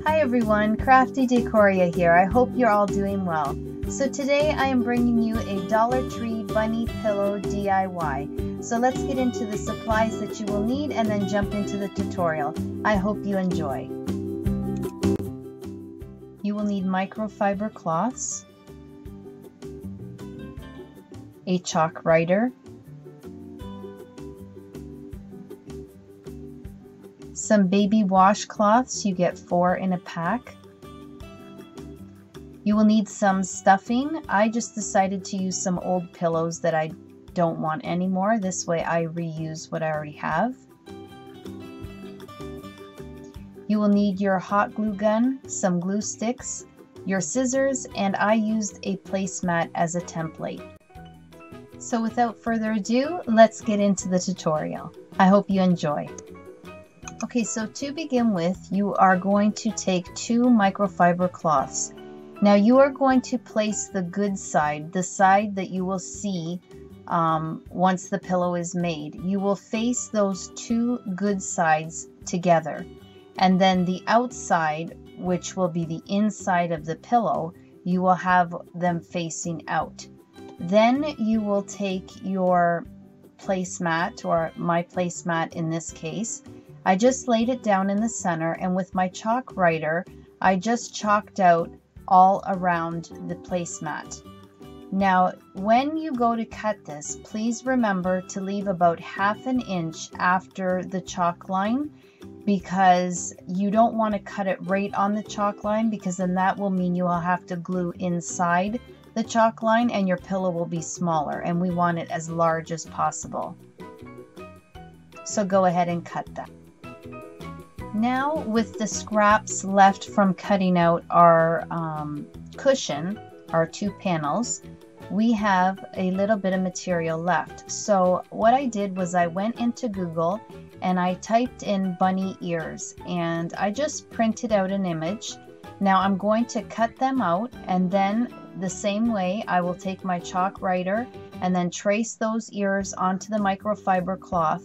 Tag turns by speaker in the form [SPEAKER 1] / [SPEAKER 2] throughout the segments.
[SPEAKER 1] Hi everyone, Crafty Decoria here. I hope you're all doing well. So today I am bringing you a Dollar Tree bunny pillow DIY. So let's get into the supplies that you will need and then jump into the tutorial. I hope you enjoy. You will need microfiber cloths, a chalk writer, some baby washcloths. You get 4 in a pack. You will need some stuffing. I just decided to use some old pillows that I don't want anymore. This way I reuse what I already have. You will need your hot glue gun, some glue sticks, your scissors, and I used a placemat as a template. So without further ado, let's get into the tutorial. I hope you enjoy. Okay, so to begin with, you are going to take 2 microfiber cloths. Now you are going to place the good side, the side that you will see once the pillow is made. You will face those 2 good sides together. And then the outside, which will be the inside of the pillow, you will have them facing out. Then you will take your placemat, or my placemat in this case. I just laid it down in the center, and with my chalk writer, I just chalked out all around the placemat. Now, when you go to cut this, please remember to leave about 1/2 inch after the chalk line, because you don't want to cut it right on the chalk line, because then that will mean you will have to glue inside the chalk line and your pillow will be smaller, and we want it as large as possible. So go ahead and cut that. Now, with the scraps left from cutting out our cushion, our 2 panels, we have a little bit of material left. So what I did was I went into Google and I typed in bunny ears, and I just printed out an image. Now I'm going to cut them out, and then the same way I will take my chalk writer and then trace those ears onto the microfiber cloth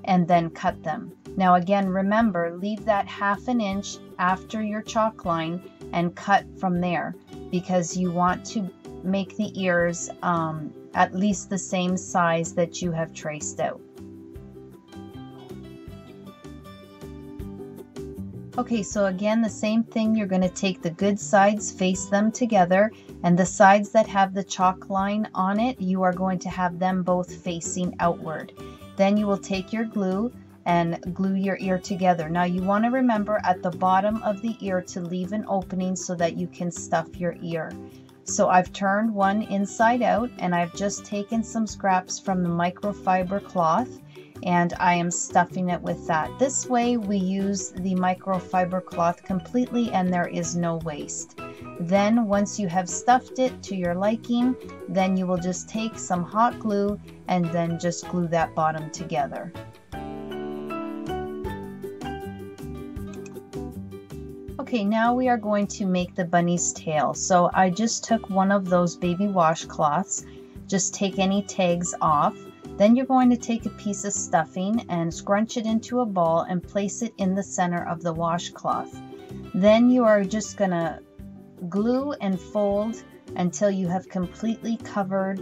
[SPEAKER 1] and then cut them. Now again, remember, leave that 1/2 inch after your chalk line and cut from there, because you want to make the ears at least the same size that you have traced out. Okay, so again, the same thing. You're going to take the good sides, face them together, and the sides that have the chalk line on it, you are going to have them both facing outward. Then you will take your glue and glue your ear together. Now you want to remember at the bottom of the ear to leave an opening so that you can stuff your ear. So I've turned one inside out, and I've just taken some scraps from the microfiber cloth, and I am stuffing it with that. This way we use the microfiber cloth completely and there is no waste. Then once you have stuffed it to your liking, then you will just take some hot glue and then just glue that bottom together. Okay, now we are going to make the bunny's tail. So I just took one of those baby washcloths. Just take any tags off. Then you're going to take a piece of stuffing and scrunch it into a ball and place it in the center of the washcloth. Then you are just going to glue and fold until you have completely covered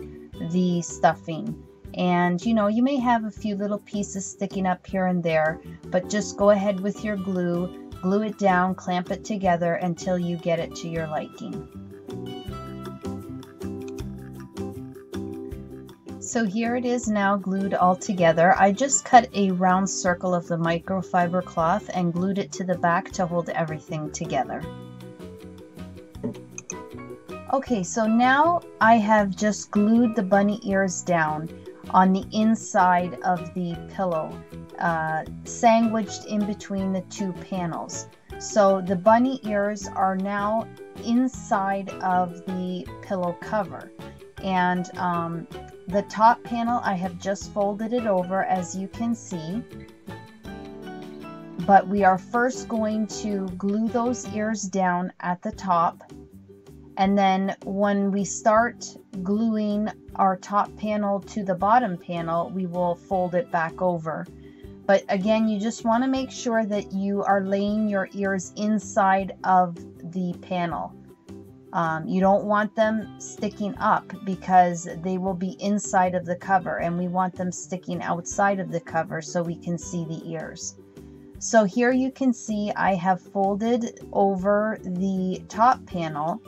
[SPEAKER 1] the stuffing. And you know, you may have a few little pieces sticking up here and there, but just go ahead with your glue. Glue it down, clamp it together until you get it to your liking. So here it is now glued all together. I just cut a round circle of the microfiber cloth and glued it to the back to hold everything together. Okay, so now I have just glued the bunny ears down on the inside of the pillow, sandwiched in between the 2 panels. So the bunny ears are now inside of the pillow cover, and the top panel I have just folded it over, as you can see, but we are first going to glue those ears down at the top, and then when we start gluing our top panel to the bottom panel, we will fold it back over. But again, you just want to make sure that you are laying your ears inside of the panel. You don't want them sticking up because they will be inside of the cover, and we want them sticking outside of the cover so we can see the ears. So here you can see I have folded over the top panel,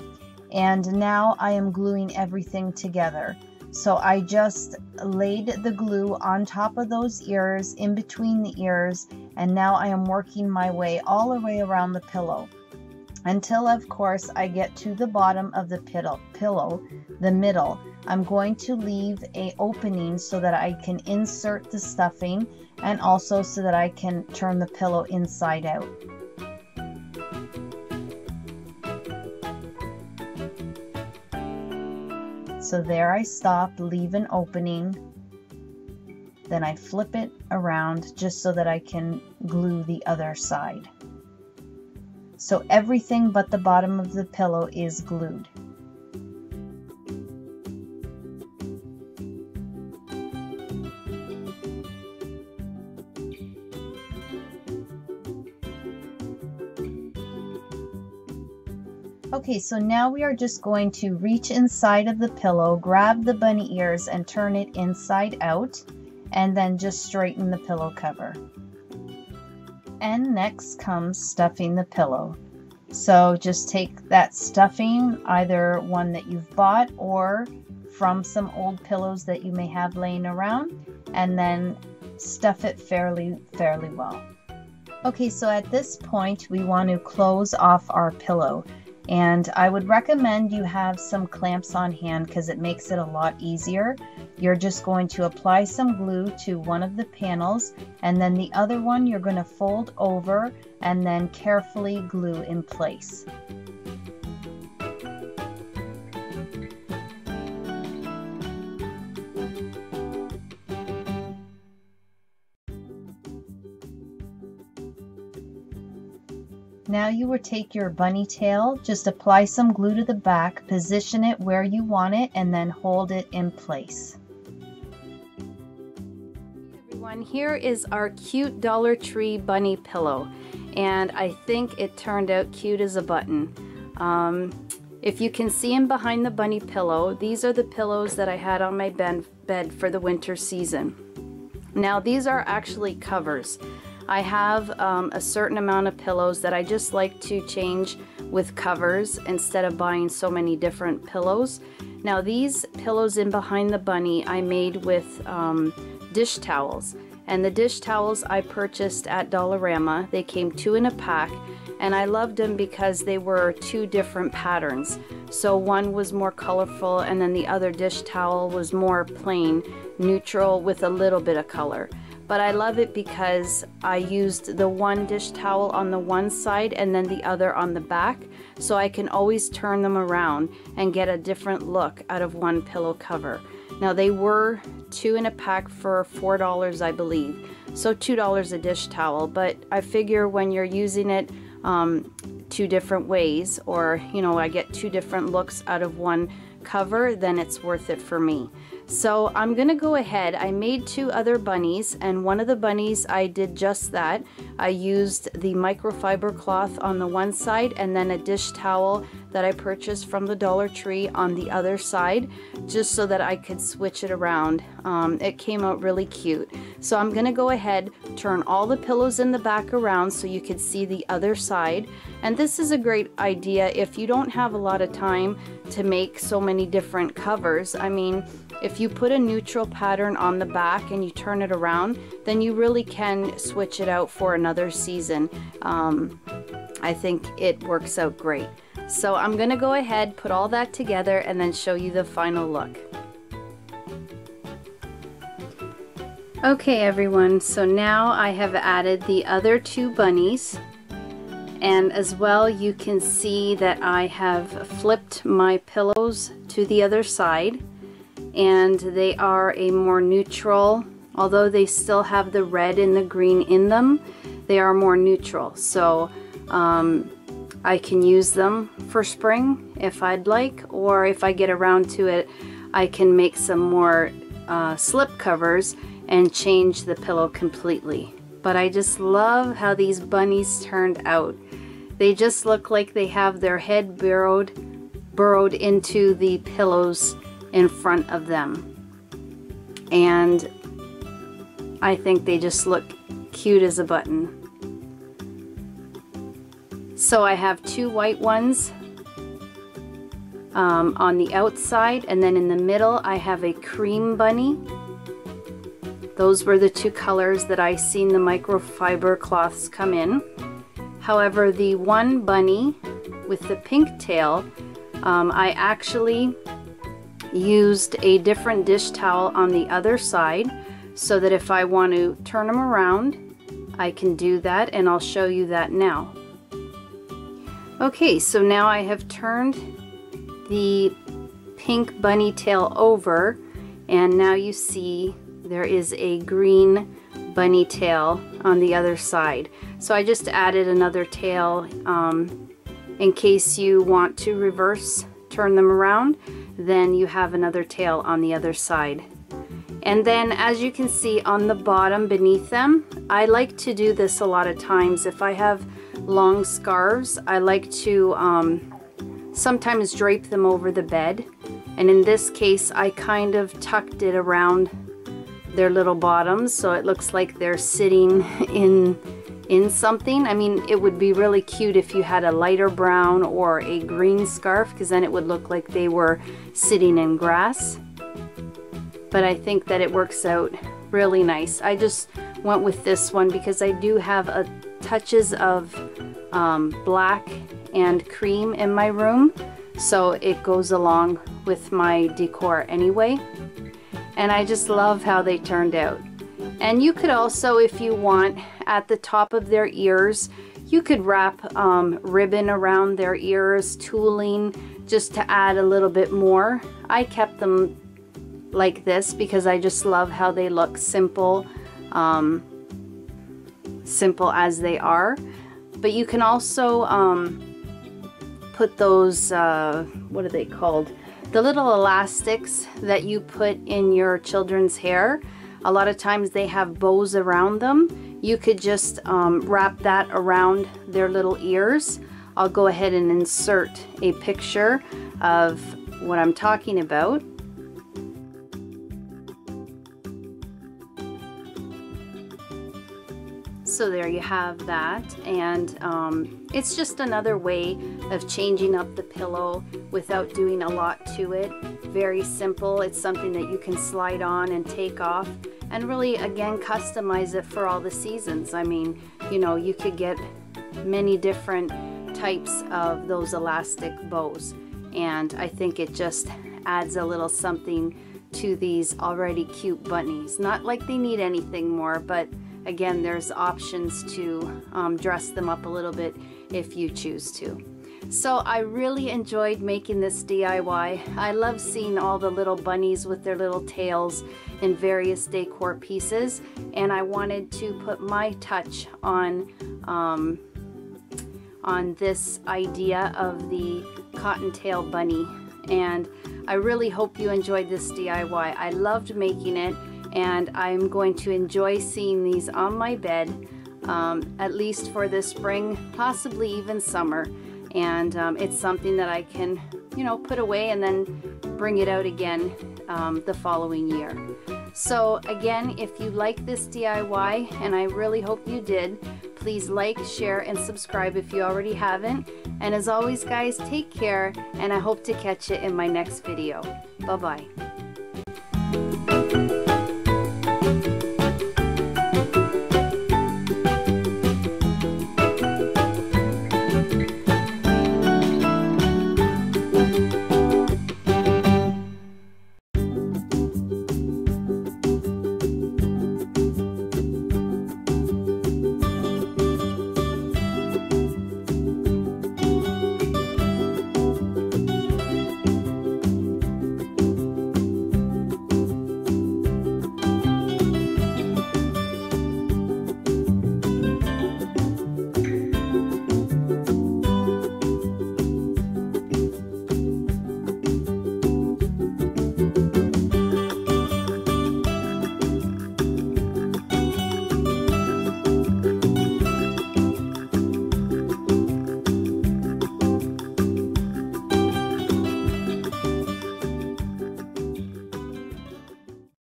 [SPEAKER 1] and now I am gluing everything together. So I just laid the glue on top of those ears, in between the ears, and now I am working my way all the way around the pillow until, of course, I get to the bottom of the pillow, the middle. I'm going to leave an opening so that I can insert the stuffing, and also so that I can turn the pillow inside out. So there I stop, leave an opening, then I flip it around just so that I can glue the other side. So everything but the bottom of the pillow is glued. Okay, so now we are just going to reach inside of the pillow, grab the bunny ears and turn it inside out, and then just straighten the pillow cover. And next comes stuffing the pillow. So just take that stuffing, either one that you've bought or from some old pillows that you may have laying around, and then stuff it fairly well. Okay, so at this point we want to close off our pillow. And I would recommend you have some clamps on hand because it makes it a lot easier. You're just going to apply some glue to one of the panels, and then the other one you're going to fold over and then carefully glue in place. Now you will take your bunny tail, just apply some glue to the back, position it where you want it, and then hold it in place. Everyone, here is our cute Dollar Tree bunny pillow, and I think it turned out cute as a button. If you can see in behind the bunny pillow, these are the pillows that I had on my bed for the winter season. Now these are actually covers. I have a certain amount of pillows that I just like to change with covers instead of buying so many different pillows. Now these pillows in behind the bunny I made with dish towels, and the dish towels I purchased at Dollarama. They came 2 in a pack, and I loved them because they were 2 different patterns. So one was more colorful, and then the other dish towel was more plain, neutral with a little bit of color. But I love it because I used the one dish towel on the one side and then the other on the back, so I can always turn them around and get a different look out of one pillow cover. Now they were 2 in a pack for $4, I believe, so $2 a dish towel, but I figure when you're using it 2 different ways, or I get 2 different looks out of one cover, then it's worth it for me. So I'm gonna go ahead. I made 2 other bunnies, and one of the bunnies I did just that. I used the microfiber cloth on the one side and then a dish towel that I purchased from the Dollar Tree on the other side, just so that I could switch it around. It came out really cute. So I'm gonna go ahead, turn all the pillows in the back around so you could see the other side. And this is a great idea if you don't have a lot of time to make so many different covers. I mean, if you put a neutral pattern on the back and you turn it around, then you really can switch it out for another season. I think it works out great. So I'm gonna go ahead, put all that together, and then show you the final look. Okay everyone, so now I have added the other 2 bunnies, and as well you can see that I have flipped my pillows to the other side, and they are a more neutral, although they still have the red and the green in them, they are more neutral. So I can use them for spring if I'd like, or if I get around to it, I can make some more slip covers and change the pillow completely.
[SPEAKER 2] but I just love how these bunnies turned out. They just look like they have their head burrowed into the pillows in front of them. And I think they just look cute as a button. So I have two white ones on the outside, and then in the middle I have a cream bunny. Those were the two colors that I seen the microfiber cloths come in. However, the one bunny with the pink tail, I actually used a different dish towel on the other side so that if I want to turn them around, I can do that, and I'll show you that now. Okay, so now I have turned the pink bunny tail over, and now you see there is a green bunny tail on the other side. So I just added another tail in case you want to reverse turn them around, then you have another tail on the other side. And then as you can see on the bottom beneath them, I like to do this a lot of times. If I have long scarves, I like to sometimes drape them over the bed, and in this case I kind of tucked it around their little bottoms so it looks like they're sitting in something. I mean, it would be really cute if you had a lighter brown or a green scarf, because then it would look like they were sitting in grass. But I think that it works out really nice. I just went with this one because I do have touches of black and cream in my room, so it goes along with my decor anyway. And I just love how they turned out. And you could also, if you want, at the top of their ears, you could wrap ribbon around their ears, tooling, just to add a little bit more. I kept them like this because I just love how they look simple, simple as they are. But you can also put those, what are they called? The little elastics that you put in your children's hair. A lot of times they have bows around them. You could just wrap that around their little ears. I'll go ahead and insert a picture of what I'm talking about. So there you have that, and it's just another way of changing up the pillow without doing a lot to it. Very simple. It's something that you can slide on and take off and really, again, customize it for all the seasons. I mean, you know, you could get many different types of those elastic bows, and I think it just adds a little something to these already cute bunnies. Not like they need anything more, but again, there's options to dress them up a little bit if you choose to. So I really enjoyed making this DIY. I love seeing all the little bunnies with their little tails in various decor pieces, and I wanted to put my touch on this idea of the cottontail bunny. And I really hope you enjoyed this DIY. I loved making it, and I'm going to enjoy seeing these on my bed at least for this spring, possibly even summer. And it's something that I can, you know, put away and then bring it out again the following year. So again, if you like this DIY, and I really hope you did, please like, share, and subscribe if you already haven't. And as always, guys, take care, and I hope to catch you in my next video. Bye-bye.